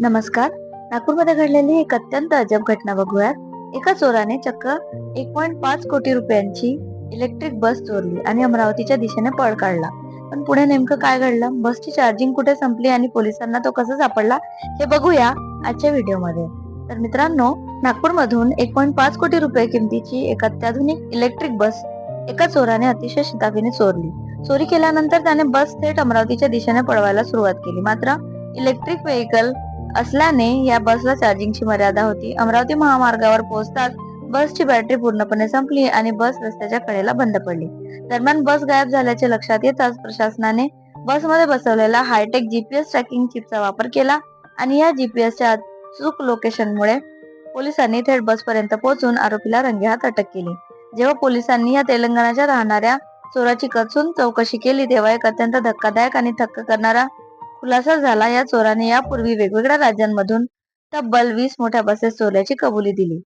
नमस्कार. नागपूरमध्ये घडलेली एक अत्यंत अजब घटना बघूयात. एका चोराने चक्क 1.5 कोटी रुपयांची इलेक्ट्रिक बस चोरली आणि अमरावतीच्या दिशेने पळ काढला. पण पुढे नेमकं काय घडलं, बसची चार्जिंग कुठे संपली आणि पोलिसांना तो कसा सापडला, हे बघूया आजच्या व्हिडिओमध्ये. तर मित्रांनो, नागपूरमधून 1.5 कोटी रुपये किमतीची एक अत्याधुनिक इलेक्ट्रिक बस एका चोराने अतिशय शिताफीने चोरली. चोरी केल्यानंतर त्याने बस थेट अमरावतीच्या दिशेने पळवायला सुरुवात केली. मात्र इलेक्ट्रिक व्हेकल असल्याने या बसला चार्जिंगची मर्यादा होती. अमरावती महामार्गावर पोहोचताच बसची बॅटरी पूर्णपणे संपली आणि बस रस्त्याच्या कडेला बंद पडली. दरम्यान बस गायब झाल्याचे लक्षात येताच प्रशासनाने बसमध्ये बसवलेला हायटेक जीपीएस ट्रॅकिंग चिपचा वापर केला आणि या जीपीएसच्या अचूक लोकेशनमुळे पोलिसांनी थेट बसपर्यंत पोहोचून आरोपीला रंगेहात अटक केली. जेव्हा पोलिसांनी या तेलंगणाच्या राहणाऱ्या चोराची कसून चौकशी केली तेव्हा एक अत्यंत धक्कादायक आणि थक्क करणारा खुलासा झाला. या चोराने यापूर्वी वेगवेगळ्या राज्यांमधून तब्बल 20 मोठ्या बसेस चोरल्याची कबुली दिली.